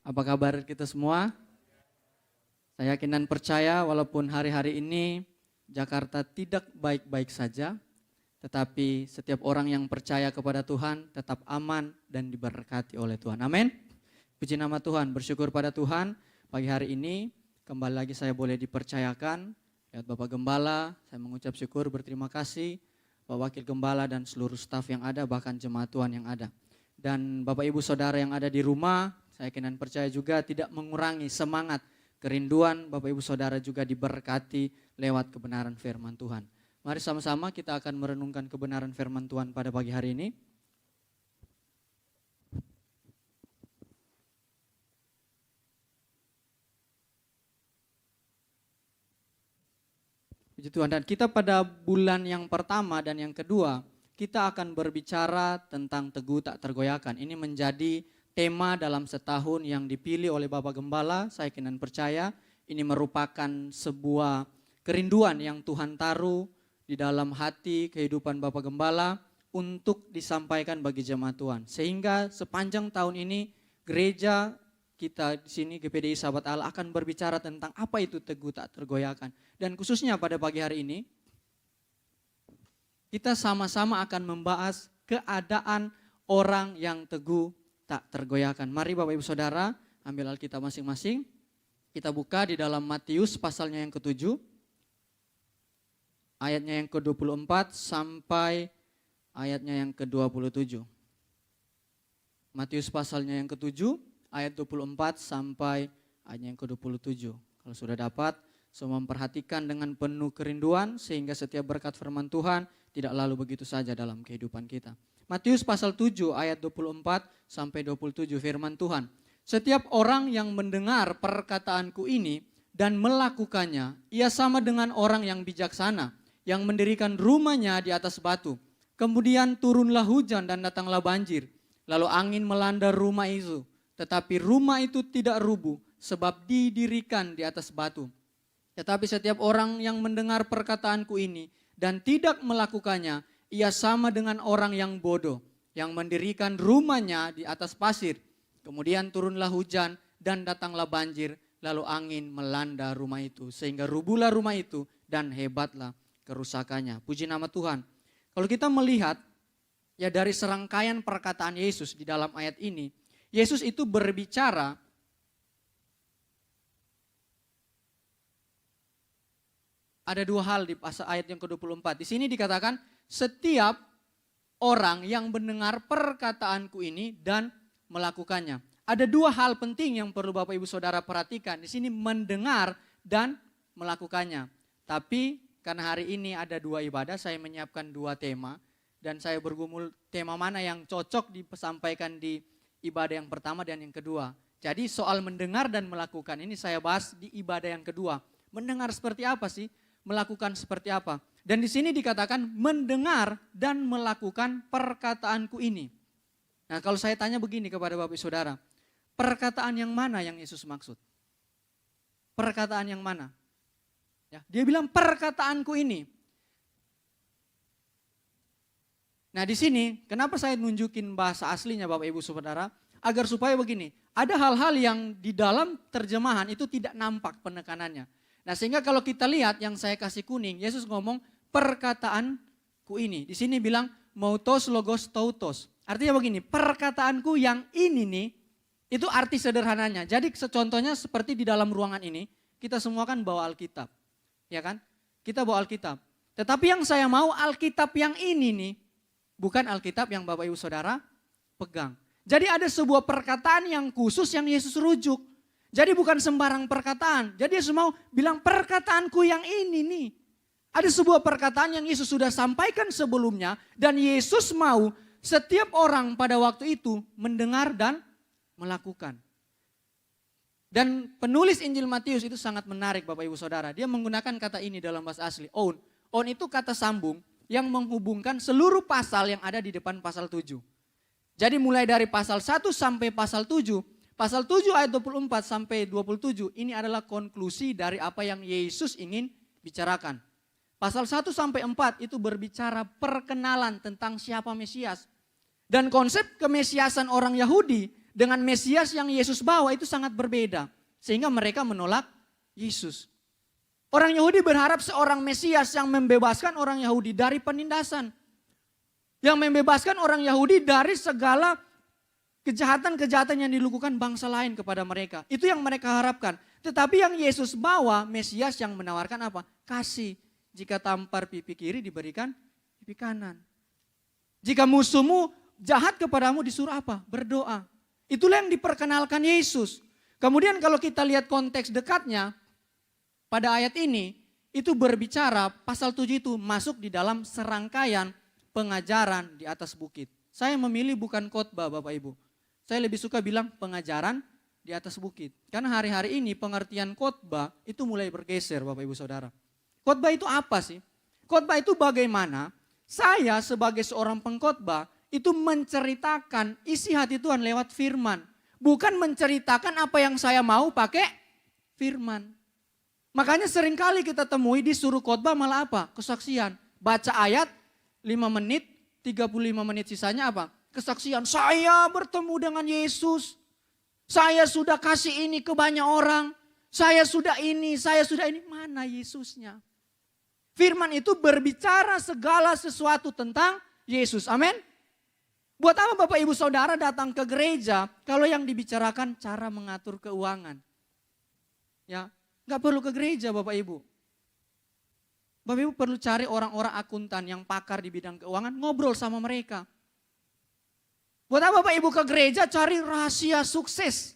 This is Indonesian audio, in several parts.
Apa kabar kita semua? Saya yakin dan percaya walaupun hari-hari ini Jakarta tidak baik-baik saja, tetapi setiap orang yang percaya kepada Tuhan tetap aman dan diberkati oleh Tuhan. Amin. Puji nama Tuhan, bersyukur pada Tuhan. Pagi hari ini kembali lagi saya boleh dipercayakan lewat Bapak Gembala. Saya mengucap syukur, berterima kasih Bapak Wakil Gembala dan seluruh staf yang ada, bahkan jemaat Tuhan yang ada. Dan Bapak Ibu Saudara yang ada di rumah, saya yakin dan percaya juga tidak mengurangi semangat kerinduan Bapak Ibu Saudara juga diberkati lewat kebenaran firman Tuhan. Mari sama-sama kita akan merenungkan kebenaran firman Tuhan pada pagi hari ini. Puji Tuhan, dan kita pada bulan yang pertama dan yang kedua, kita akan berbicara tentang teguh tak tergoyahkan. Ini menjadi tema dalam setahun yang dipilih oleh Bapak Gembala. Saya yakin dan percaya ini merupakan sebuah kerinduan yang Tuhan taruh di dalam hati kehidupan Bapak Gembala untuk disampaikan bagi jemaat Tuhan. Sehingga sepanjang tahun ini gereja kita di sini GPDI Sahabat Allah akan berbicara tentang apa itu teguh tak tergoyahkan. Dan khususnya pada pagi hari ini kita sama-sama akan membahas keadaan orang yang teguh tak tergoyahkan. Mari Bapak Ibu Saudara ambil Alkitab masing-masing. Kita buka di dalam Matius pasalnya yang ke-7. Ayatnya yang ke-24 sampai ayatnya yang ke-27. Matius pasalnya yang ke-7 ayat 24 sampai ayatnya yang ke-27. Kalau sudah dapat, semua memperhatikan dengan penuh kerinduan sehingga setiap berkat firman Tuhan tidak lalu begitu saja dalam kehidupan kita. Matius pasal 7 ayat 24 sampai 27 firman Tuhan. Setiap orang yang mendengar perkataanku ini dan melakukannya, ia sama dengan orang yang bijaksana yang mendirikan rumahnya di atas batu. Kemudian turunlah hujan dan datanglah banjir. Lalu angin melanda rumah itu, tetapi rumah itu tidak rubuh sebab didirikan di atas batu. Tetapi setiap orang yang mendengar perkataanku ini dan tidak melakukannya, ia sama dengan orang yang bodoh, yang mendirikan rumahnya di atas pasir. Kemudian turunlah hujan dan datanglah banjir, lalu angin melanda rumah itu. Sehingga rubuhlah rumah itu dan hebatlah kerusakannya. Puji nama Tuhan. Kalau kita melihat ya dari serangkaian perkataan Yesus di dalam ayat ini, Yesus itu berbicara ada dua hal di pasal ayat yang ke-24. Di sini dikatakan setiap orang yang mendengar perkataanku ini dan melakukannya. Ada dua hal penting yang perlu Bapak Ibu Saudara perhatikan. Di sini mendengar dan melakukannya. Tapi karena hari ini ada dua ibadah, saya menyiapkan dua tema. Dan saya bergumul tema mana yang cocok disampaikan di ibadah yang pertama dan yang kedua. Jadi soal mendengar dan melakukan ini saya bahas di ibadah yang kedua. Mendengar seperti apa sih? Melakukan seperti apa? Dan di sini dikatakan mendengar dan melakukan perkataanku ini. Nah kalau saya tanya begini kepada Bapak Saudara, perkataan yang mana yang Yesus maksud? Perkataan yang mana? Ya, dia bilang perkataanku ini. Nah di sini kenapa saya nunjukin bahasa aslinya Bapak Ibu Saudara? Agar supaya begini, ada hal-hal yang di dalam terjemahan itu tidak nampak penekanannya. Nah sehingga kalau kita lihat yang saya kasih kuning, Yesus ngomong perkataanku ini. Di sini bilang mautos logos tautos. Artinya begini, perkataanku yang ini nih, itu arti sederhananya. Jadi contohnya seperti di dalam ruangan ini, kita semua kan bawa Alkitab. Ya kan? Kita bawa Alkitab. Tetapi yang saya mau Alkitab yang ini nih, bukan Alkitab yang Bapak Ibu Saudara pegang. Jadi ada sebuah perkataan yang khusus yang Yesus rujuk. Jadi bukan sembarang perkataan. Jadi Yesus mau bilang perkataanku yang ini nih. Ada sebuah perkataan yang Yesus sudah sampaikan sebelumnya. Dan Yesus mau setiap orang pada waktu itu mendengar dan melakukan. Dan penulis Injil Matius itu sangat menarik Bapak Ibu Saudara. Dia menggunakan kata ini dalam bahasa asli. On. On itu kata sambung yang menghubungkan seluruh pasal yang ada di depan pasal 7. Jadi mulai dari pasal 1 sampai pasal 7. Pasal 7 ayat 24 sampai 27 ini adalah konklusi dari apa yang Yesus ingin bicarakan. Pasal 1 sampai 4 itu berbicara perkenalan tentang siapa Mesias. Dan konsep kemesiasan orang Yahudi dengan Mesias yang Yesus bawa itu sangat berbeda. Sehingga mereka menolak Yesus. Orang Yahudi berharap seorang Mesias yang membebaskan orang Yahudi dari penindasan. Yang membebaskan orang Yahudi dari segala kejahatan-kejahatan yang dilakukan bangsa lain kepada mereka. Itu yang mereka harapkan. Tetapi yang Yesus bawa, Mesias yang menawarkan apa? Kasih. Jika tampar pipi kiri diberikan pipi kanan. Jika musuhmu jahat kepadamu disuruh apa? Berdoa. Itulah yang diperkenalkan Yesus. Kemudian kalau kita lihat konteks dekatnya, pada ayat ini, itu berbicara pasal 7 itu masuk di dalam serangkaian pengajaran di atas bukit. Saya memilih bukan khotbah Bapak Ibu. Saya lebih suka bilang pengajaran di atas bukit. Karena hari-hari ini pengertian khotbah itu mulai bergeser Bapak Ibu Saudara. Khotbah itu apa sih? Khotbah itu bagaimana saya sebagai seorang pengkhotbah itu menceritakan isi hati Tuhan lewat firman. Bukan menceritakan apa yang saya mau pakai firman. Makanya seringkali kita temui disuruh khotbah malah apa? Kesaksian. Baca ayat 5 menit, 35 menit sisanya apa? Kesaksian. Saya bertemu dengan Yesus. Saya sudah kasih ini ke banyak orang. Saya sudah ini, saya sudah ini. Mana Yesusnya? Firman itu berbicara segala sesuatu tentang Yesus. Amin. Buat apa Bapak Ibu Saudara datang ke gereja kalau yang dibicarakan cara mengatur keuangan? Ya, nggak perlu ke gereja Bapak Ibu. Bapak Ibu perlu cari orang-orang akuntan yang pakar di bidang keuangan, ngobrol sama mereka. Buat apa Bapak Ibu ke gereja cari rahasia sukses?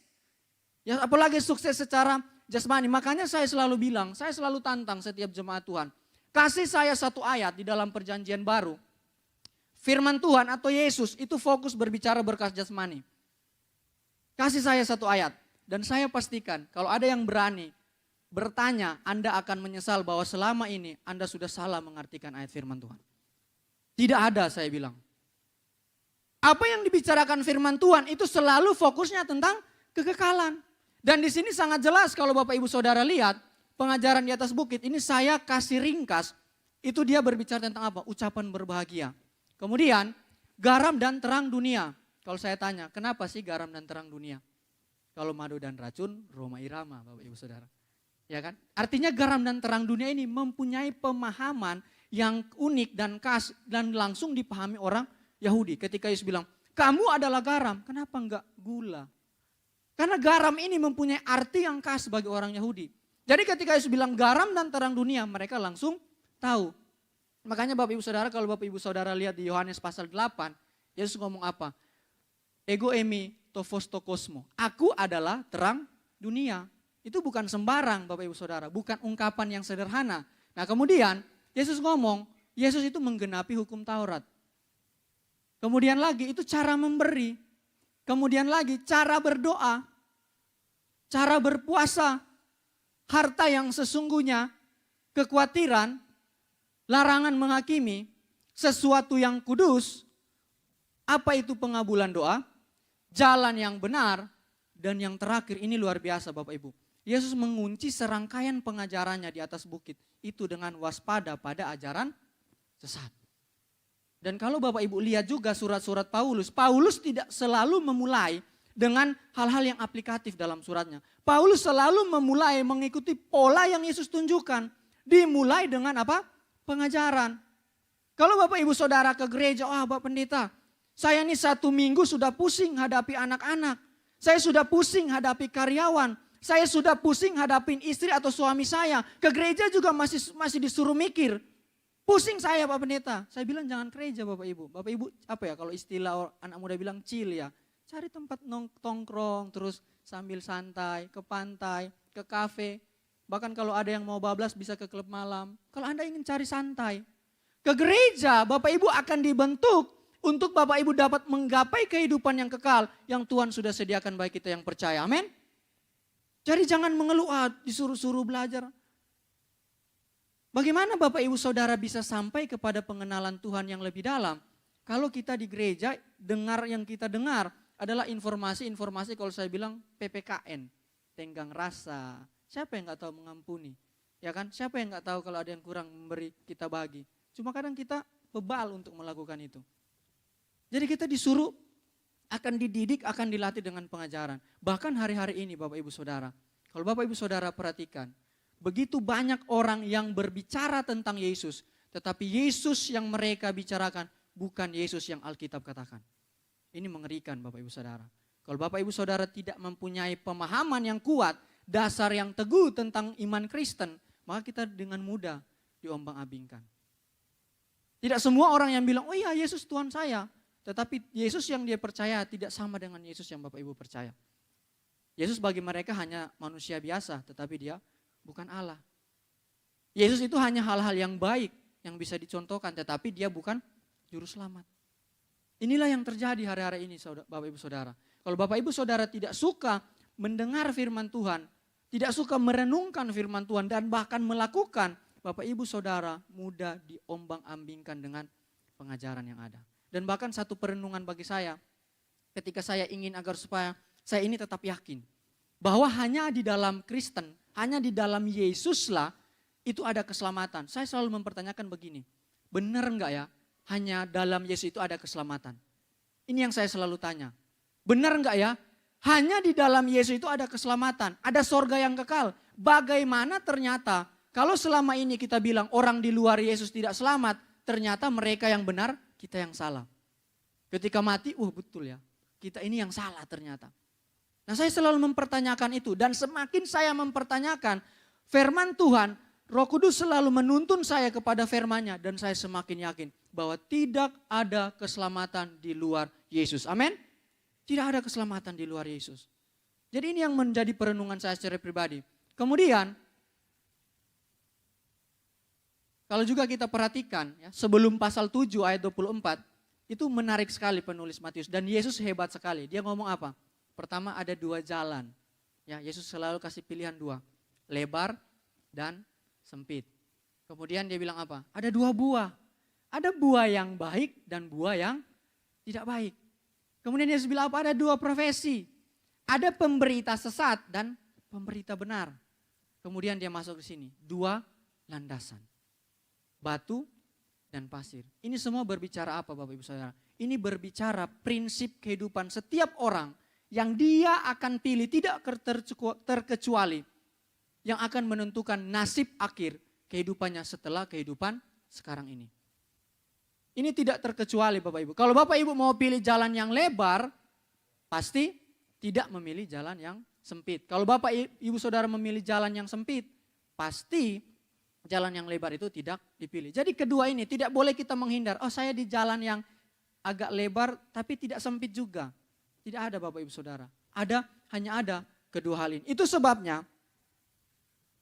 Ya, apalagi sukses secara jasmani. Makanya saya selalu bilang, saya selalu tantang setiap jemaat Tuhan. Kasih saya satu ayat di dalam perjanjian baru. Firman Tuhan atau Yesus itu fokus berbicara berkas jasmani. Kasih saya satu ayat. Dan saya pastikan kalau ada yang berani bertanya, Anda akan menyesal bahwa selama ini Anda sudah salah mengartikan ayat firman Tuhan. Tidak ada saya bilang. Apa yang dibicarakan firman Tuhan itu selalu fokusnya tentang kekekalan. Dan di sini sangat jelas kalau Bapak Ibu Saudara lihat pengajaran di atas bukit ini saya kasih ringkas. Itu dia berbicara tentang apa? Ucapan berbahagia. Kemudian garam dan terang dunia. Kalau saya tanya kenapa sih garam dan terang dunia? Kalau madu dan racun Roma Irama Bapak Ibu Saudara. Ya kan? Artinya garam dan terang dunia ini mempunyai pemahaman yang unik dan khas dan langsung dipahami orang Yahudi. Ketika Yesus bilang, kamu adalah garam, kenapa enggak gula? Karena garam ini mempunyai arti yang khas bagi orang Yahudi. Jadi ketika Yesus bilang garam dan terang dunia, mereka langsung tahu. Makanya Bapak Ibu Saudara, kalau Bapak Ibu Saudara lihat di Yohanes pasal 8, Yesus ngomong apa? Ego emi tofos tokosmo. Aku adalah terang dunia. Itu bukan sembarang Bapak Ibu Saudara, bukan ungkapan yang sederhana. Nah kemudian Yesus ngomong, Yesus itu menggenapi hukum Taurat. Kemudian lagi itu cara memberi. Kemudian lagi cara berdoa, cara berpuasa, harta yang sesungguhnya, kekhawatiran, larangan menghakimi, sesuatu yang kudus, apa itu pengabulan doa, jalan yang benar, dan yang terakhir ini luar biasa Bapak Ibu. Yesus mengunci serangkaian pengajarannya di atas bukit. Itu dengan waspada pada ajaran sesat. Dan kalau Bapak Ibu lihat juga surat-surat Paulus. Paulus tidak selalu memulai dengan hal-hal yang aplikatif dalam suratnya. Paulus selalu memulai mengikuti pola yang Yesus tunjukkan. Dimulai dengan apa? Pengajaran. Kalau Bapak Ibu Saudara ke gereja, Bapak Pendeta, saya ini 1 minggu sudah pusing hadapi anak-anak. Saya sudah pusing hadapi karyawan. Saya sudah pusing hadapin istri atau suami saya. Ke gereja juga masih disuruh mikir. Pusing saya Pak Pendeta. Saya bilang jangan gereja Bapak Ibu. Bapak Ibu apa ya kalau istilah anak muda bilang chill ya. Cari tempat nongkrong terus sambil santai ke pantai, ke kafe. Bahkan kalau ada yang mau bablas bisa ke klub malam. Kalau Anda ingin cari santai. Ke gereja Bapak Ibu akan dibentuk untuk Bapak Ibu dapat menggapai kehidupan yang kekal yang Tuhan sudah sediakan bagi kita yang percaya. Amin. Jadi jangan mengeluh, disuruh-suruh belajar. Bagaimana Bapak Ibu Saudara bisa sampai kepada pengenalan Tuhan yang lebih dalam? Kalau kita di gereja, yang kita dengar adalah informasi-informasi kalau saya bilang PPKN. Tenggang rasa, siapa yang gak tahu mengampuni? Ya kan, siapa yang gak tahu kalau ada yang kurang memberi kita bagi? Cuma kadang kita bebal untuk melakukan itu. Jadi kita disuruh akan dididik, akan dilatih dengan pengajaran. Bahkan hari-hari ini Bapak Ibu Saudara, kalau Bapak Ibu Saudara perhatikan, begitu banyak orang yang berbicara tentang Yesus, tetapi Yesus yang mereka bicarakan bukan Yesus yang Alkitab katakan. Ini mengerikan Bapak Ibu Saudara. Kalau Bapak Ibu Saudara tidak mempunyai pemahaman yang kuat, dasar yang teguh tentang iman Kristen, maka kita dengan mudah diombang-ambingkan. Tidak semua orang yang bilang, oh iya Yesus Tuhan saya. Tetapi Yesus yang dia percaya tidak sama dengan Yesus yang Bapak Ibu percaya. Yesus bagi mereka hanya manusia biasa, tetapi dia bukan Allah. Yesus itu hanya hal-hal yang baik yang bisa dicontohkan, tetapi dia bukan juru selamat. Inilah yang terjadi hari-hari ini Bapak Ibu Saudara. Kalau Bapak Ibu Saudara tidak suka mendengar firman Tuhan, tidak suka merenungkan firman Tuhan dan bahkan melakukan, Bapak Ibu Saudara mudah diombang-ambingkan dengan pengajaran yang ada. Dan bahkan satu perenungan bagi saya, ketika saya ingin agar supaya saya ini tetap yakin bahwa hanya di dalam Kristen, hanya di dalam Yesuslah itu ada keselamatan. Saya selalu mempertanyakan begini, benar enggak ya hanya dalam Yesus itu ada keselamatan? Ini yang saya selalu tanya. Benar enggak ya hanya di dalam Yesus itu ada keselamatan, ada sorga yang kekal. Bagaimana ternyata kalau selama ini kita bilang orang di luar Yesus tidak selamat, ternyata mereka yang benar, kita yang salah. Ketika mati, betul ya, kita ini yang salah ternyata. Nah saya selalu mempertanyakan itu dan semakin saya mempertanyakan firman Tuhan, Roh Kudus selalu menuntun saya kepada firman-Nya dan saya semakin yakin bahwa tidak ada keselamatan di luar Yesus. Amin? Tidak ada keselamatan di luar Yesus. Jadi ini yang menjadi perenungan saya secara pribadi. Kemudian, kalau juga kita perhatikan ya, sebelum pasal 7 ayat 24, itu menarik sekali penulis Matius. Dan Yesus hebat sekali, dia ngomong apa? Pertama ada dua jalan. Ya, Yesus selalu kasih pilihan dua, lebar dan sempit. Kemudian dia bilang apa? Ada dua buah. Ada buah yang baik dan buah yang tidak baik. Kemudian Yesus bilang apa? Ada dua profesi. Ada pemberita sesat dan pemberita benar. Kemudian dia masuk ke sini. Dua landasan. Batu dan pasir. Ini semua berbicara apa Bapak Ibu Saudara? Ini berbicara prinsip kehidupan setiap orang yang dia akan pilih tidak terkecuali. Yang akan menentukan nasib akhir kehidupannya setelah kehidupan sekarang ini. Ini tidak terkecuali Bapak Ibu. Kalau Bapak Ibu mau pilih jalan yang lebar, pasti tidak memilih jalan yang sempit. Kalau Bapak Ibu Saudara memilih jalan yang sempit, pasti jalan yang lebar itu tidak dipilih. Jadi kedua ini tidak boleh kita menghindar. Oh saya di jalan yang agak lebar tapi tidak sempit juga. Tidak ada Bapak Ibu Saudara. Hanya ada kedua hal ini. Itu sebabnya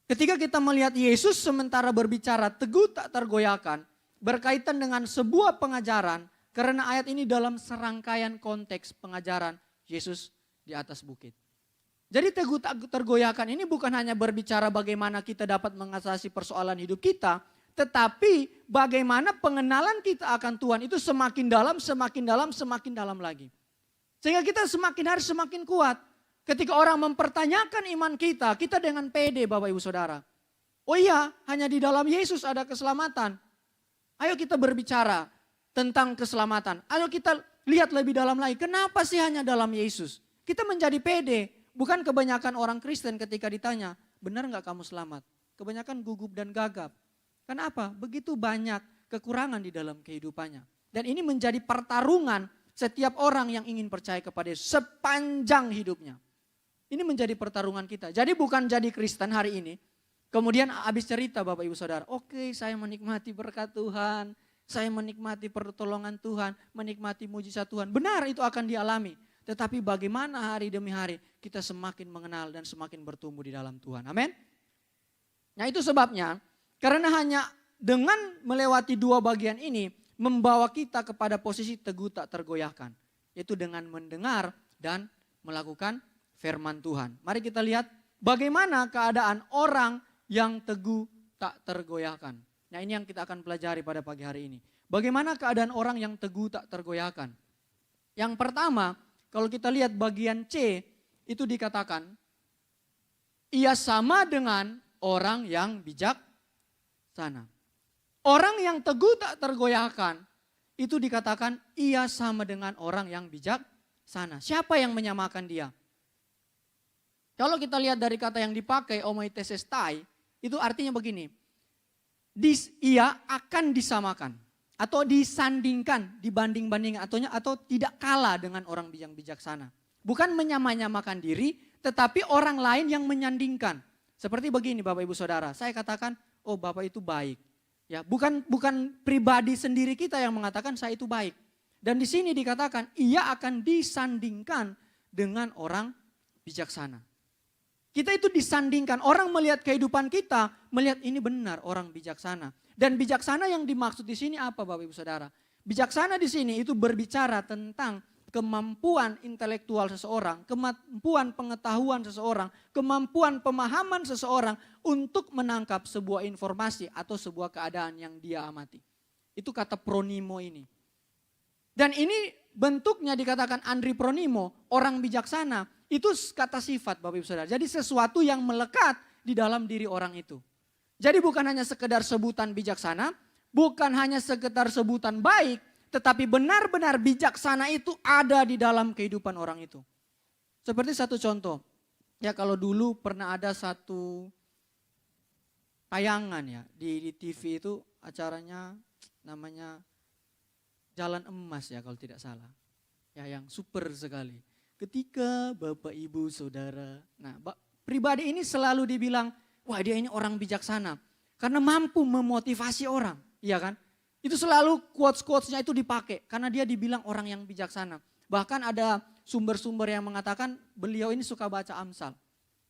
ketika kita melihat Yesus sementara berbicara teguh tak tergoyahkan, berkaitan dengan sebuah pengajaran, karena ayat ini dalam serangkaian konteks pengajaran Yesus di atas bukit. Jadi teguh tak tergoyahkan ini bukan hanya berbicara bagaimana kita dapat mengatasi persoalan hidup kita, tetapi bagaimana pengenalan kita akan Tuhan itu semakin dalam, semakin dalam, semakin dalam lagi. Sehingga kita semakin hari semakin kuat. Ketika orang mempertanyakan iman kita, kita dengan pede Bapak Ibu Saudara. Oh iya, hanya di dalam Yesus ada keselamatan. Ayo kita berbicara tentang keselamatan. Ayo kita lihat lebih dalam lagi. Kenapa sih hanya dalam Yesus? Kita menjadi pede. Bukan kebanyakan orang Kristen ketika ditanya, benar nggak kamu selamat? Kebanyakan gugup dan gagap. Kenapa? Begitu banyak kekurangan di dalam kehidupannya. Dan ini menjadi pertarungan setiap orang yang ingin percaya kepada Yesus sepanjang hidupnya. Ini menjadi pertarungan kita. Jadi bukan jadi Kristen hari ini. Kemudian habis cerita Bapak Ibu Saudara, oke, saya menikmati berkat Tuhan, saya menikmati pertolongan Tuhan, menikmati mujizat Tuhan. Benar itu akan dialami, tetapi bagaimana hari demi hari kita semakin mengenal dan semakin bertumbuh di dalam Tuhan. Amin. Nah itu sebabnya, karena hanya dengan melewati dua bagian ini, membawa kita kepada posisi teguh tak tergoyahkan. Yaitu dengan mendengar dan melakukan firman Tuhan. Mari kita lihat bagaimana keadaan orang yang teguh tak tergoyahkan. Nah ini yang kita akan pelajari pada pagi hari ini. Bagaimana keadaan orang yang teguh tak tergoyahkan. Yang pertama, kalau kita lihat bagian C, itu dikatakan, ia sama dengan orang yang bijaksana. Orang yang teguh tak tergoyahkan, itu dikatakan ia sama dengan orang yang bijaksana. bijaksana. Siapa yang menyamakan dia? Kalau kita lihat dari kata yang dipakai omoitesestai, itu artinya begini. Ia akan disamakan atau disandingkan, dibanding-bandingkan atau tidak kalah dengan orang yang bijaksana. Bukan menyamakan diri, tetapi orang lain yang menyandingkan. Seperti begini Bapak Ibu Saudara, saya katakan, oh Bapak itu baik. Ya, bukan pribadi sendiri kita yang mengatakan saya itu baik. Dan di sini dikatakan ia akan disandingkan dengan orang bijaksana. Kita itu disandingkan, orang melihat kehidupan kita, melihat ini benar orang bijaksana. Dan bijaksana yang dimaksud di sini apa Bapak Ibu Saudara? Bijaksana di sini itu berbicara tentang kemampuan intelektual seseorang, kemampuan pengetahuan seseorang, kemampuan pemahaman seseorang untuk menangkap sebuah informasi atau sebuah keadaan yang dia amati. Itu kata pronimo ini. Dan ini bentuknya dikatakan andripronimo, orang bijaksana. Itu kata sifat Bapak Ibu Saudara. Jadi sesuatu yang melekat di dalam diri orang itu. Jadi bukan hanya sekedar sebutan bijaksana, bukan hanya sekedar sebutan baik, tetapi benar-benar bijaksana itu ada di dalam kehidupan orang itu. Seperti satu contoh, ya kalau dulu pernah ada satu tayangan ya di TV itu acaranya namanya Jalan Emas ya kalau tidak salah. Ya yang super sekali. Ketika Bapak Ibu Saudara, nah pribadi ini selalu dibilang, wah dia ini orang bijaksana. Karena mampu memotivasi orang, iya kan? Itu selalu quotes-quotesnya itu dipakai karena dia dibilang orang yang bijaksana. Bahkan ada sumber-sumber yang mengatakan beliau ini suka baca Amsal.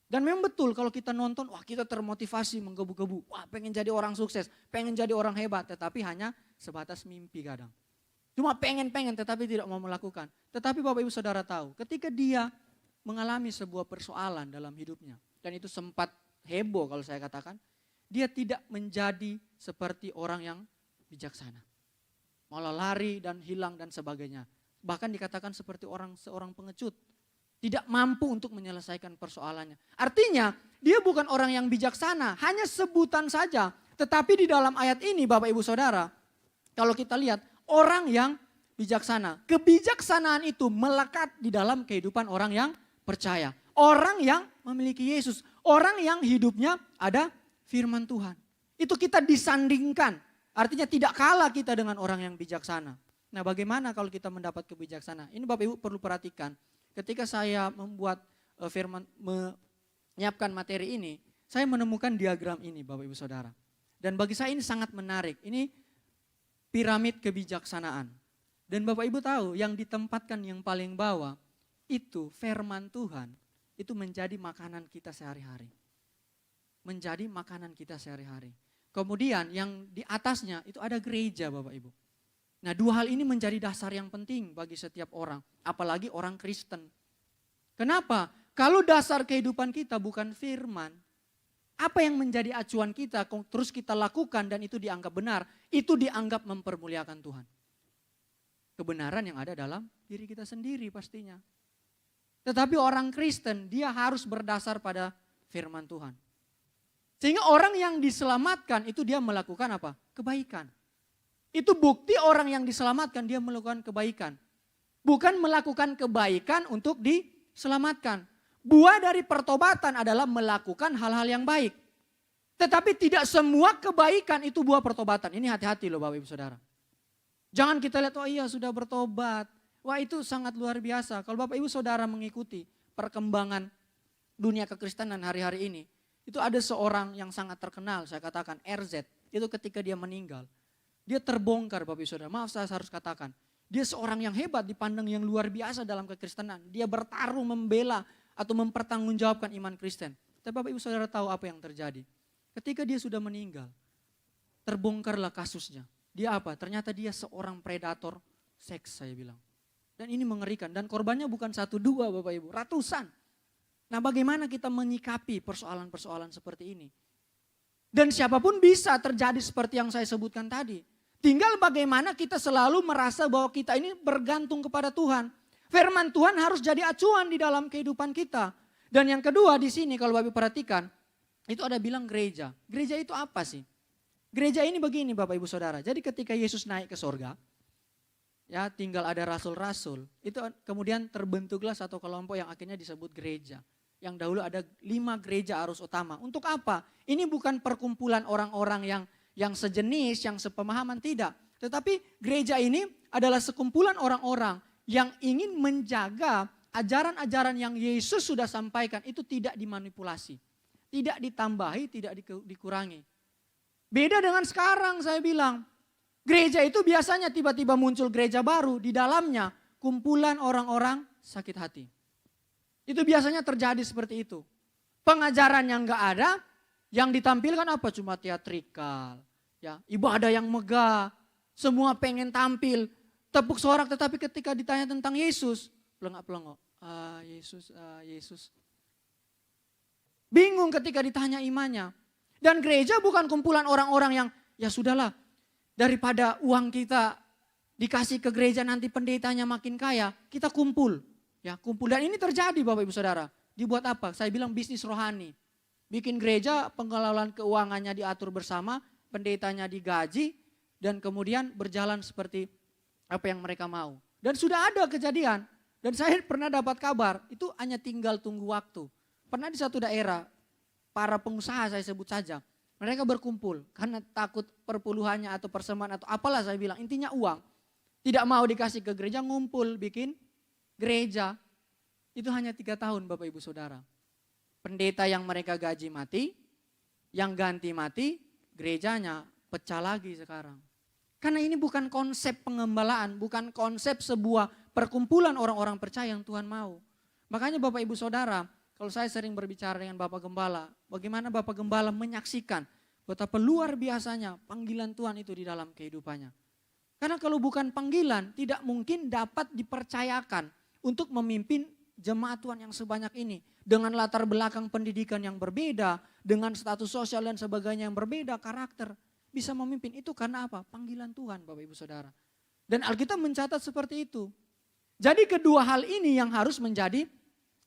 Dan memang betul kalau kita nonton, wah kita termotivasi menggebu-gebu. Wah pengen jadi orang sukses, pengen jadi orang hebat. Tetapi hanya sebatas mimpi kadang. Cuma pengen tetapi tidak mau melakukan. Tetapi Bapak Ibu Saudara tahu ketika dia mengalami sebuah persoalan dalam hidupnya. Dan itu sempat heboh kalau saya katakan. Dia tidak menjadi seperti orang yang bijaksana. Malah lari dan hilang dan sebagainya. Bahkan dikatakan seperti seorang pengecut. Tidak mampu untuk menyelesaikan persoalannya. Artinya dia bukan orang yang bijaksana. Hanya sebutan saja. Tetapi di dalam ayat ini Bapak Ibu Saudara. Kalau kita lihat orang yang bijaksana. Kebijaksanaan itu melekat di dalam kehidupan orang yang percaya. Orang yang memiliki Yesus. Orang yang hidupnya ada firman Tuhan. Itu kita disandingkan. Artinya tidak kalah kita dengan orang yang bijaksana. Nah bagaimana kalau kita mendapat kebijaksanaan? Ini Bapak Ibu perlu perhatikan. Ketika saya membuat menyiapkan materi ini. Saya menemukan diagram ini Bapak Ibu Saudara. Dan bagi saya ini sangat menarik. Ini piramid kebijaksanaan. Dan Bapak Ibu tahu yang ditempatkan yang paling bawah itu firman Tuhan. Itu menjadi makanan kita sehari-hari. Menjadi makanan kita sehari-hari. Kemudian yang di atasnya itu ada gereja Bapak Ibu. Nah dua hal ini menjadi dasar yang penting bagi setiap orang. Apalagi orang Kristen. Kenapa? Kalau dasar kehidupan kita bukan firman. Apa yang menjadi acuan kita terus kita lakukan dan itu dianggap benar. Itu dianggap mempermuliakan Tuhan. Kebenaran yang ada dalam diri kita sendiri pastinya. Tetapi orang Kristen dia harus berdasar pada firman Tuhan. Sehingga orang yang diselamatkan itu dia melakukan apa? Kebaikan. Itu bukti orang yang diselamatkan dia melakukan kebaikan. Bukan melakukan kebaikan untuk diselamatkan. Buah dari pertobatan adalah melakukan hal-hal yang baik. Tetapi tidak semua kebaikan itu buah pertobatan. Ini hati-hati loh Bapak Ibu Saudara. Jangan kita lihat, oh iya sudah bertobat. Wah itu sangat luar biasa. Kalau Bapak Ibu Saudara mengikuti perkembangan dunia kekristenan hari-hari ini. Itu ada seorang yang sangat terkenal, saya katakan RZ. Itu ketika dia meninggal. Dia terbongkar Bapak Ibu Saudara. Maaf saya harus katakan. Dia seorang yang hebat dipandang yang luar biasa dalam kekristenan. Dia bertarung membela atau mempertanggungjawabkan iman Kristen. Tapi Bapak Ibu Saudara tahu apa yang terjadi. Ketika dia sudah meninggal, terbongkarlah kasusnya. Dia apa? Ternyata dia seorang predator seks saya bilang. Dan ini mengerikan. Dan korbannya bukan 1, 2 Bapak Ibu, ratusan. Nah bagaimana kita menyikapi persoalan-persoalan seperti ini. Dan siapapun bisa terjadi seperti yang saya sebutkan tadi. Tinggal bagaimana kita selalu merasa bahwa kita ini bergantung kepada Tuhan. Firman Tuhan harus jadi acuan di dalam kehidupan kita. Dan yang kedua di sini kalau Bapak perhatikan, itu ada bilang gereja. Gereja itu apa sih? Gereja ini begini Bapak Ibu Saudara. Jadi ketika Yesus naik ke sorga, ya tinggal ada rasul-rasul. Itu kemudian terbentuklah satu kelompok yang akhirnya disebut gereja. Yang dahulu ada 5 gereja arus utama. Untuk apa? Ini bukan perkumpulan orang-orang yang sejenis, yang sepemahaman, tidak. Tetapi gereja ini adalah sekumpulan orang-orang yang ingin menjaga ajaran-ajaran yang Yesus sudah sampaikan itu tidak dimanipulasi. Tidak ditambahi, tidak dikurangi. Beda dengan sekarang saya bilang. Gereja itu biasanya tiba-tiba muncul gereja baru. Di dalamnya kumpulan orang-orang sakit hati. Itu biasanya terjadi seperti itu. Pengajaran yang gak ada, yang ditampilkan apa? Cuma teatrikal. Ya, ibadah yang megah. Semua pengen tampil, tepuk sorak, tetapi ketika ditanya tentang Yesus, pelengak-pelengok. Yesus. Bingung ketika ditanya imannya. Dan gereja bukan kumpulan orang-orang yang, ya sudahlah, daripada uang kita dikasih ke gereja nanti pendetanya makin kaya, kita kumpul. Ya, kumpul. Dan ini terjadi Bapak Ibu Saudara. Dibuat apa? Saya bilang bisnis rohani. Bikin gereja, pengelolaan keuangannya diatur bersama, pendetanya digaji, dan kemudian berjalan seperti apa yang mereka mau. Dan sudah ada kejadian. Dan saya pernah dapat kabar, itu hanya tinggal tunggu waktu. Pernah di satu daerah, para pengusaha saya sebut saja, mereka berkumpul karena takut perpuluhannya atau persembahan atau apalah saya bilang, intinya uang. Tidak mau dikasih ke gereja, ngumpul bikin gereja. Itu hanya 3 tahun Bapak Ibu Saudara. Pendeta yang mereka gaji mati, yang ganti mati, gerejanya pecah lagi sekarang. Karena ini bukan konsep pengembalaan, bukan konsep sebuah perkumpulan orang-orang percaya yang Tuhan mau. Makanya Bapak Ibu Saudara, kalau saya sering berbicara dengan Bapak Gembala, bagaimana Bapak Gembala menyaksikan betapa luar biasanya panggilan Tuhan itu di dalam kehidupannya. Karena kalau bukan panggilan, tidak mungkin dapat dipercayakan untuk memimpin jemaat Tuhan yang sebanyak ini. Dengan latar belakang pendidikan yang berbeda, dengan status sosial dan sebagainya yang berbeda, karakter. Bisa memimpin itu karena apa? Panggilan Tuhan Bapak Ibu Saudara. Dan Alkitab mencatat seperti itu. Jadi kedua hal ini yang harus menjadi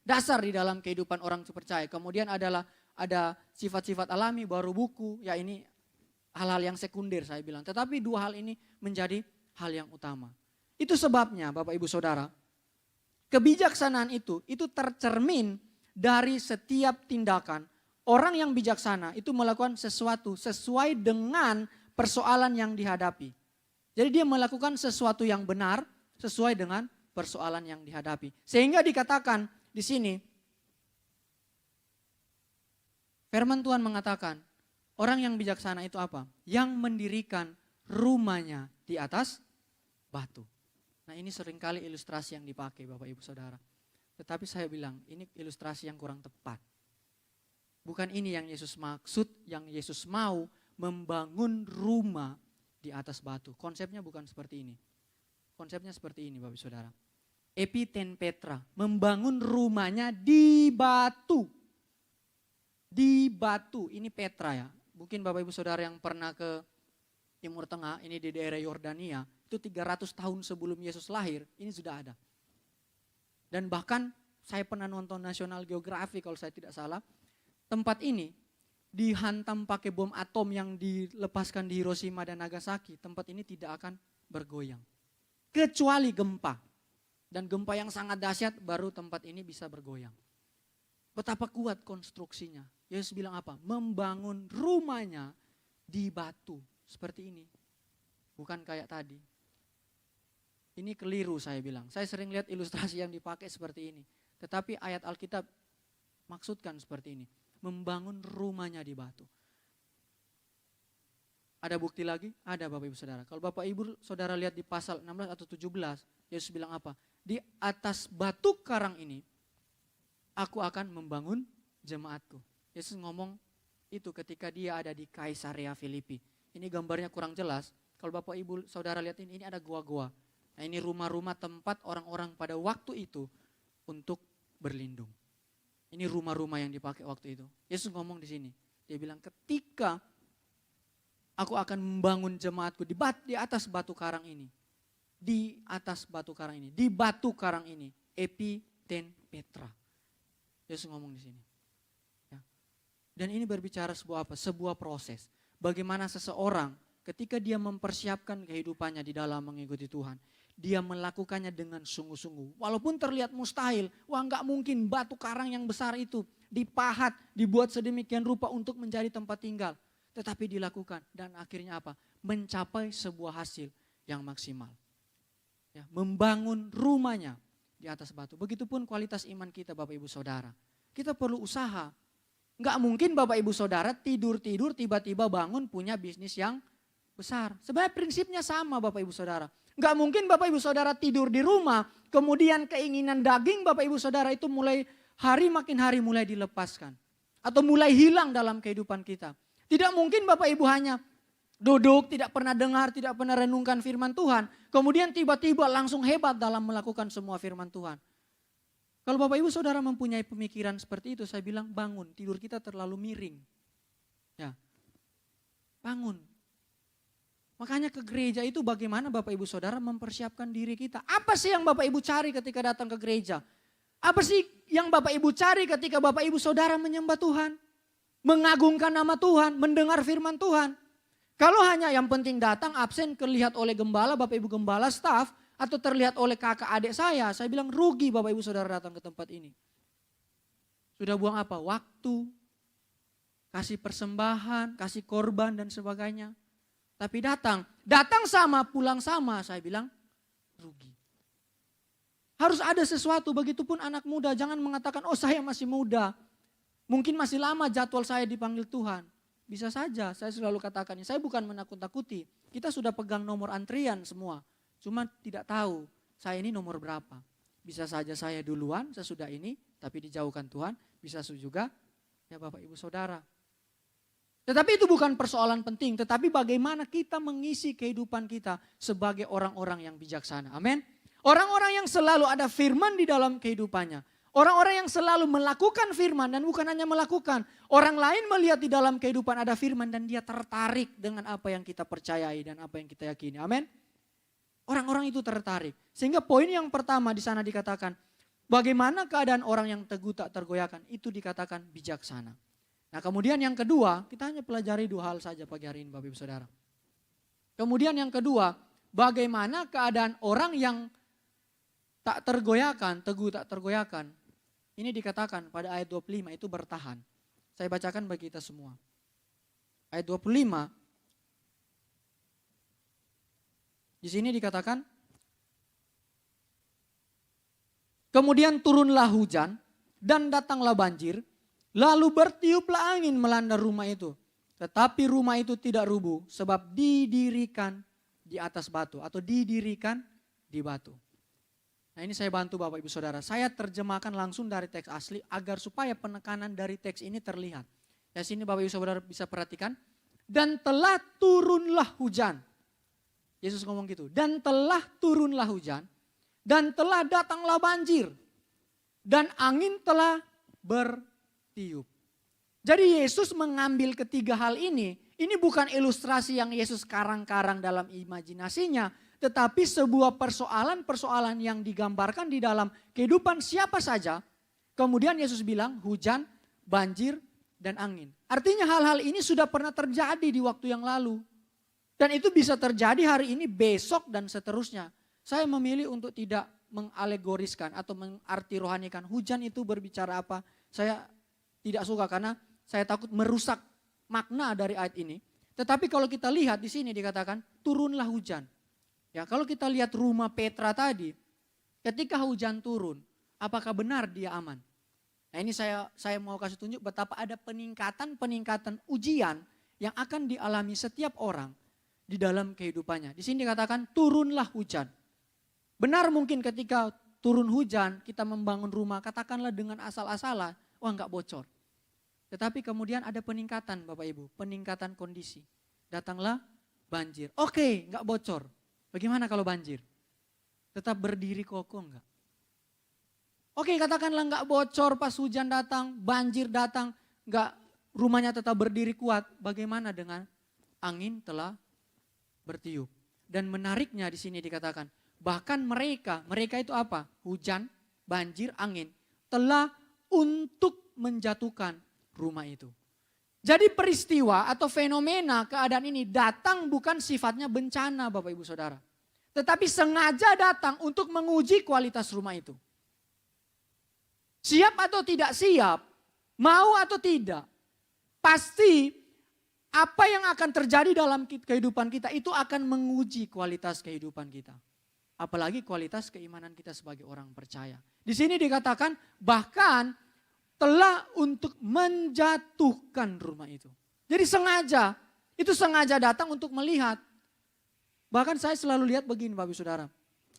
dasar di dalam kehidupan orang percaya. Kemudian ada sifat-sifat alami, baru buku, ya ini hal-hal yang sekunder saya bilang. Tetapi 2 hal ini menjadi hal yang utama. Itu sebabnya Bapak Ibu Saudara, kebijaksanaan itu tercermin dari setiap tindakan. Orang yang bijaksana itu melakukan sesuatu sesuai dengan persoalan yang dihadapi. Jadi dia melakukan sesuatu yang benar sesuai dengan persoalan yang dihadapi. Sehingga dikatakan di sini, firman Tuhan mengatakan, orang yang bijaksana itu apa? Yang mendirikan rumahnya di atas batu. Nah ini seringkali ilustrasi yang dipakai Bapak Ibu Saudara. Tetapi saya bilang ini ilustrasi yang kurang tepat. Bukan ini yang Yesus maksud, yang Yesus mau membangun rumah di atas batu. Konsepnya bukan seperti ini. Konsepnya seperti ini Bapak Ibu Saudara. Epiten Petra, membangun rumahnya di batu. Di batu, ini Petra ya. Mungkin Bapak Ibu Saudara yang pernah ke Timur Tengah, ini di daerah Yordania, itu 300 tahun sebelum Yesus lahir, ini sudah ada. Dan bahkan saya pernah nonton National Geographic kalau saya tidak salah, tempat ini dihantam pakai bom atom yang dilepaskan di Hiroshima dan Nagasaki, tempat ini tidak akan bergoyang. Kecuali gempa. Dan gempa yang sangat dahsyat baru tempat ini bisa bergoyang. Betapa kuat konstruksinya. Yesus bilang apa? Membangun rumahnya di batu. Seperti ini. Bukan kayak tadi. Ini keliru saya bilang. Saya sering lihat ilustrasi yang dipakai seperti ini. Tetapi ayat Alkitab maksudkan seperti ini. Membangun rumahnya di batu. Ada bukti lagi? Ada Bapak Ibu Saudara. Kalau Bapak Ibu Saudara lihat di pasal 16 atau 17, Yesus bilang apa? Di atas batu karang ini, aku akan membangun jemaatku. Yesus ngomong itu ketika dia ada di Kaisarea Filipi. Ini gambarnya kurang jelas. Kalau Bapak Ibu Saudara lihat ini ada gua-gua. Nah ini rumah-rumah tempat orang-orang pada waktu itu untuk berlindung. Ini rumah-rumah yang dipakai waktu itu. Yesus ngomong di sini. Dia bilang ketika aku akan membangun jemaatku di atas batu karang ini. Di atas batu karang ini. Di batu karang ini. Epiten Petra. Yesus ngomong di sini. Ya. Dan ini berbicara sebuah apa? Sebuah proses. Bagaimana seseorang ketika dia mempersiapkan kehidupannya di dalam mengikuti Tuhan. dia melakukannya dengan sungguh-sungguh. Walaupun terlihat mustahil, wah nggak mungkin batu karang yang besar itu dipahat, dibuat sedemikian rupa untuk menjadi tempat tinggal. Tetapi dilakukan dan akhirnya apa? Mencapai sebuah hasil yang maksimal. Ya, membangun rumahnya di atas batu. Begitupun kualitas iman kita Bapak Ibu Saudara. Kita perlu usaha. Nggak mungkin Bapak Ibu Saudara tidur-tidur tiba-tiba bangun punya bisnis yang besar. Sebenarnya prinsipnya sama Bapak Ibu Saudara. Nggak mungkin Bapak Ibu Saudara tidur di rumah, kemudian keinginan daging Bapak Ibu Saudara itu mulai hari makin hari mulai dilepaskan. Atau mulai hilang dalam kehidupan kita. Tidak mungkin Bapak Ibu hanya duduk, tidak pernah dengar, tidak pernah renungkan firman Tuhan. Kemudian tiba-tiba langsung hebat dalam melakukan semua firman Tuhan. Kalau Bapak Ibu Saudara mempunyai pemikiran seperti itu, saya bilang bangun, tidur kita terlalu miring. Ya, bangun. Makanya ke gereja itu bagaimana Bapak Ibu Saudara mempersiapkan diri kita. Apa sih yang Bapak Ibu cari ketika datang ke gereja? Apa sih yang Bapak Ibu cari ketika Bapak Ibu Saudara menyembah Tuhan? Mengagungkan nama Tuhan, mendengar firman Tuhan. Kalau hanya yang penting datang absen terlihat oleh gembala, Bapak Ibu gembala, staf, atau terlihat oleh kakak adik saya bilang rugi Bapak Ibu Saudara datang ke tempat ini. Sudah buang apa? Waktu, kasih persembahan, kasih korban dan sebagainya. Tapi datang sama, pulang sama, saya bilang rugi. Harus ada sesuatu, begitupun anak muda. Jangan mengatakan, oh saya masih muda. Mungkin masih lama jadwal saya dipanggil Tuhan. Bisa saja, saya selalu katakan, saya bukan menakut-takuti. Kita sudah pegang nomor antrian semua. Cuma tidak tahu, saya ini nomor berapa. Bisa saja saya duluan, sesudah ini, tapi dijauhkan Tuhan. Bisa juga, ya Bapak Ibu Saudara. Tetapi itu bukan persoalan penting, tetapi bagaimana kita mengisi kehidupan kita sebagai orang-orang yang bijaksana. Amin. Orang-orang yang selalu ada firman di dalam kehidupannya. Orang-orang yang selalu melakukan firman dan bukan hanya melakukan. Orang lain melihat di dalam kehidupan ada firman dan dia tertarik dengan apa yang kita percayai dan apa yang kita yakini. Amin. Orang-orang itu tertarik. Sehingga poin yang pertama di sana dikatakan, bagaimana keadaan orang yang teguh tak tergoyahkan, itu dikatakan bijaksana. Nah kemudian yang kedua, kita hanya pelajari 2 hal saja pagi hari ini Bapak Ibu Saudara. Kemudian yang kedua, bagaimana keadaan orang yang tak tergoyahkan, teguh tak tergoyahkan. Ini dikatakan pada ayat 25 itu bertahan. Saya bacakan bagi kita semua. Ayat 25. Di sini dikatakan, kemudian turunlah hujan dan datanglah banjir. Lalu bertiuplah angin melanda rumah itu. Tetapi rumah itu tidak rubuh sebab didirikan di atas batu atau didirikan di batu. Nah ini saya bantu Bapak Ibu Saudara. Saya terjemahkan langsung dari teks asli agar supaya penekanan dari teks ini terlihat. Ya sini Bapak Ibu Saudara bisa perhatikan. Dan telah turunlah hujan. Yesus ngomong gitu. Dan telah turunlah hujan. Dan telah datanglah banjir. Dan angin telah bertiup. Jadi Yesus mengambil ketiga hal ini bukan ilustrasi yang Yesus karang-karang dalam imajinasinya, tetapi sebuah persoalan-persoalan yang digambarkan di dalam kehidupan siapa saja. Kemudian Yesus bilang hujan, banjir, dan angin. Artinya hal-hal ini sudah pernah terjadi di waktu yang lalu. Dan itu bisa terjadi hari ini, besok, dan seterusnya. Saya memilih untuk tidak mengalegoriskan atau mengarti rohanikan. Hujan itu berbicara apa? Saya tidak suka karena saya takut merusak makna dari ayat ini. Tetapi kalau kita lihat di sini dikatakan turunlah hujan. Ya, kalau kita lihat rumah Petra tadi, ketika hujan turun, apakah benar dia aman? Nah ini saya mau kasih tunjuk betapa ada peningkatan ujian yang akan dialami setiap orang di dalam kehidupannya. Di sini dikatakan turunlah hujan. Benar mungkin ketika turun hujan kita membangun rumah, katakanlah dengan asal-asalan, wah enggak bocor. Tetapi kemudian ada peningkatan Bapak Ibu, peningkatan kondisi. Datanglah banjir. Oke, enggak bocor. Bagaimana kalau banjir? Tetap berdiri kokoh enggak? Oke, katakanlah enggak bocor pas hujan datang, banjir datang, enggak, rumahnya tetap berdiri kuat. Bagaimana dengan angin telah bertiup? Dan menariknya di sini dikatakan, bahkan mereka itu apa? Hujan, banjir, angin telah untuk menjatuhkan rumah itu. Jadi peristiwa atau fenomena keadaan ini datang bukan sifatnya bencana Bapak Ibu Saudara. Tetapi sengaja datang untuk menguji kualitas rumah itu. Siap atau tidak siap, mau atau tidak, pasti apa yang akan terjadi dalam kehidupan kita itu akan menguji kualitas kehidupan kita. Apalagi kualitas keimanan kita sebagai orang percaya. Di sini dikatakan bahkan telah untuk menjatuhkan rumah itu. Jadi sengaja datang untuk melihat. Bahkan saya selalu lihat begini Bapak Ibu Saudara.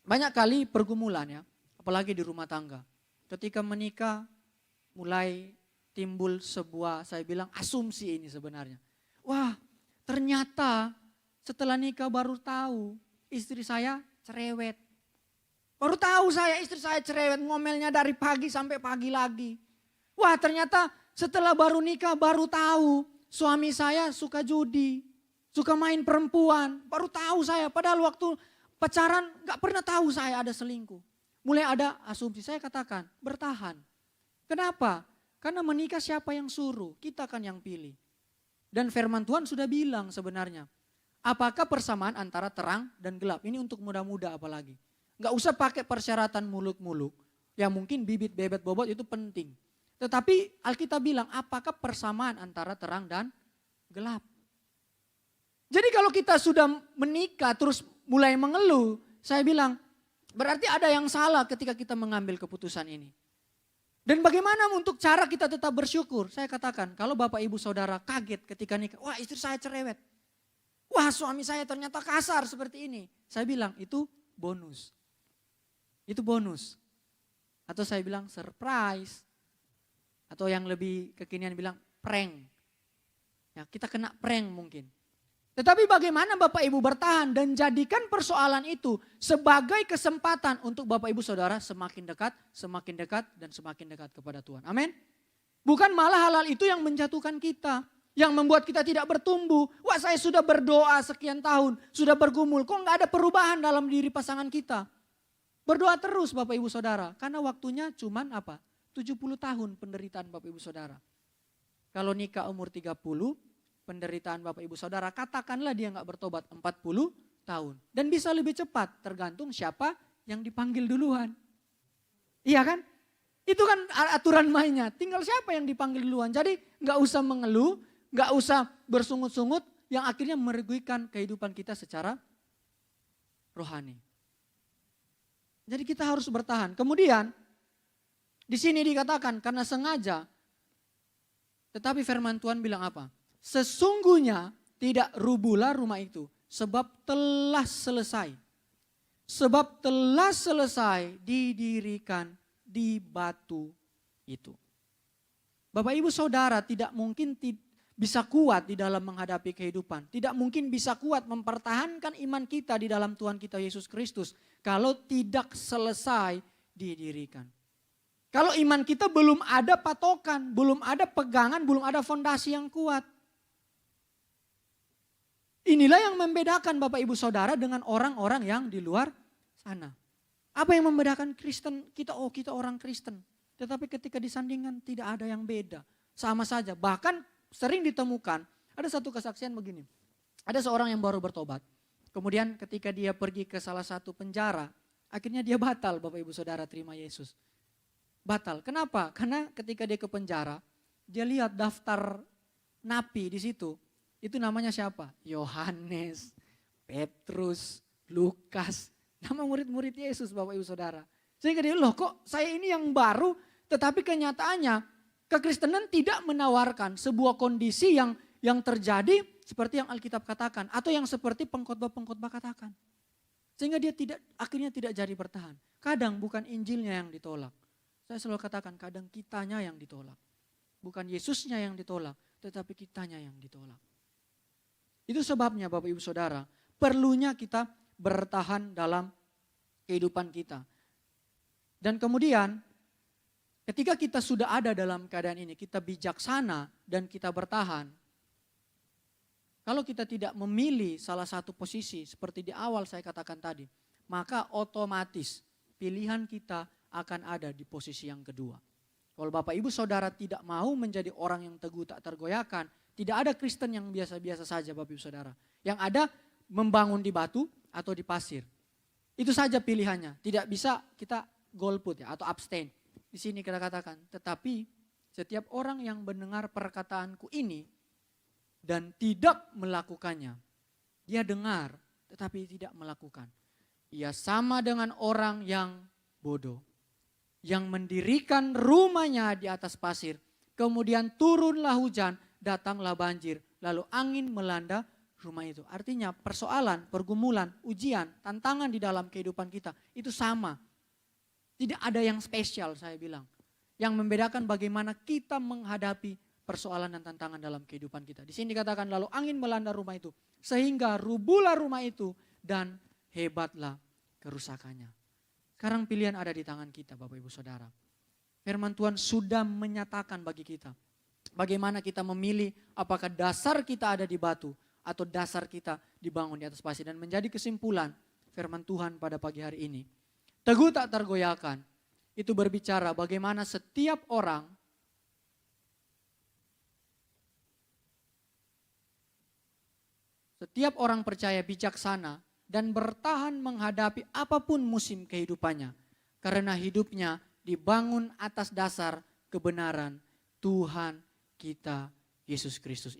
Banyak kali pergumulan ya, apalagi di rumah tangga. Ketika menikah mulai timbul sebuah, saya bilang asumsi ini sebenarnya. Wah, ternyata setelah nikah baru tahu istri saya cerewet. Baru tahu saya istri saya cerewet, ngomelnya dari pagi sampai pagi lagi. Wah, ternyata setelah baru nikah baru tahu suami saya suka judi, suka main perempuan. Baru tahu saya, padahal waktu pacaran gak pernah tahu saya ada selingkuh. Mulai ada asumsi, saya katakan bertahan. Kenapa? Karena menikah siapa yang suruh, kita kan yang pilih. Dan firman Tuhan sudah bilang sebenarnya, apakah persamaan antara terang dan gelap? Ini untuk muda-muda apalagi. Gak usah pakai persyaratan muluk-muluk, yang mungkin bibit bebet bobot itu penting. Tetapi Alkitab bilang apakah persamaan antara terang dan gelap. Jadi kalau kita sudah menikah terus mulai mengeluh, saya bilang berarti ada yang salah ketika kita mengambil keputusan ini. Dan bagaimana untuk cara kita tetap bersyukur? Saya katakan kalau Bapak Ibu Saudara kaget ketika nikah, wah istri saya cerewet. Wah suami saya ternyata kasar seperti ini. Saya bilang itu bonus. Itu bonus. Atau saya bilang surprise. Atau yang lebih kekinian bilang prank. Ya, kita kena prank mungkin. Tetapi bagaimana Bapak Ibu bertahan dan jadikan persoalan itu sebagai kesempatan untuk Bapak Ibu Saudara semakin dekat, dan semakin dekat kepada Tuhan. Amin. Bukan malah hal-hal itu yang menjatuhkan kita. Yang membuat kita tidak bertumbuh. Wah saya sudah berdoa sekian tahun, sudah bergumul. Kok nggak ada perubahan dalam diri pasangan kita? Berdoa terus Bapak Ibu Saudara. Karena waktunya cuman apa? 70 tahun penderitaan Bapak Ibu Saudara. Kalau nikah umur 30, penderitaan Bapak Ibu Saudara, katakanlah dia nggak bertobat 40 tahun. Dan bisa lebih cepat, tergantung siapa yang dipanggil duluan. Iya kan? Itu kan aturan mainnya, tinggal siapa yang dipanggil duluan. Jadi nggak usah mengeluh, nggak usah bersungut-sungut, yang akhirnya merugikan kehidupan kita secara rohani. Jadi kita harus bertahan. Kemudian, di sini dikatakan karena sengaja, tetapi firman Tuhan bilang apa? Sesungguhnya tidak rubuhlah rumah itu, sebab telah selesai. Sebab telah selesai didirikan di batu itu. Bapak Ibu Saudara tidak mungkin bisa kuat di dalam menghadapi kehidupan. Tidak mungkin bisa kuat mempertahankan iman kita di dalam Tuhan kita Yesus Kristus kalau tidak selesai didirikan. Kalau iman kita belum ada patokan, belum ada pegangan, belum ada fondasi yang kuat. Inilah yang membedakan Bapak Ibu Saudara dengan orang-orang yang di luar sana. Apa yang membedakan Kristen kita? Oh kita orang Kristen. Tetapi ketika disandingkan tidak ada yang beda. Sama saja. Bahkan sering ditemukan ada satu kesaksian begini. Ada seorang yang baru bertobat. Kemudian ketika dia pergi ke salah satu penjara. Akhirnya dia batal Bapak Ibu Saudara terima Yesus. Batal. Kenapa? Karena ketika dia ke penjara. Dia lihat daftar napi di situ. Itu namanya siapa? Yohanes, Petrus, Lukas. Nama murid-murid Yesus Bapak Ibu Saudara. Sehingga dia loh kok saya ini yang baru. Tetapi kenyataannya kekristenan tidak menawarkan sebuah kondisi yang terjadi seperti yang Alkitab katakan. Atau yang seperti pengkhotbah-pengkhotbah katakan. Sehingga dia akhirnya tidak jadi bertahan. Kadang bukan Injilnya yang ditolak. Saya selalu katakan kadang kitanya yang ditolak. Bukan Yesusnya yang ditolak. Tetapi kitanya yang ditolak. Itu sebabnya Bapak Ibu Saudara, perlunya kita bertahan dalam kehidupan kita. Dan kemudian ketika kita sudah ada dalam keadaan ini, kita bijaksana dan kita bertahan. Kalau kita tidak memilih salah satu posisi seperti di awal saya katakan tadi, maka otomatis pilihan kita akan ada di posisi yang kedua. Kalau Bapak Ibu Saudara tidak mau menjadi orang yang teguh tak tergoyahkan, tidak ada Kristen yang biasa-biasa saja Bapak Ibu Saudara. Yang ada membangun di batu atau di pasir. Itu saja pilihannya. Tidak bisa kita golput ya atau abstain. Di sini kita katakan, tetapi setiap orang yang mendengar perkataanku ini dan tidak melakukannya. Dia dengar tetapi tidak melakukan. Ia sama dengan orang yang bodoh. Yang mendirikan rumahnya di atas pasir. Kemudian turunlah hujan, datanglah banjir. Lalu angin melanda rumah itu. Artinya persoalan, pergumulan, ujian, tantangan di dalam kehidupan kita itu sama. Tidak ada yang spesial saya bilang. Yang membedakan bagaimana kita menghadapi persoalan dan tantangan dalam kehidupan kita. Di sini dikatakan lalu angin melanda rumah itu. Sehingga rubuhlah rumah itu dan hebatlah kerusakannya. Sekarang pilihan ada di tangan kita Bapak Ibu Saudara. Firman Tuhan sudah menyatakan bagi kita. Bagaimana kita memilih apakah dasar kita ada di batu atau dasar kita dibangun di atas pasir. Dan menjadi kesimpulan firman Tuhan pada pagi hari ini. Teguh tak tergoyahkan. Itu berbicara bagaimana setiap orang percaya bijaksana dan bertahan menghadapi apapun musim kehidupannya. Karena hidupnya dibangun atas dasar kebenaran Tuhan kita Yesus Kristus.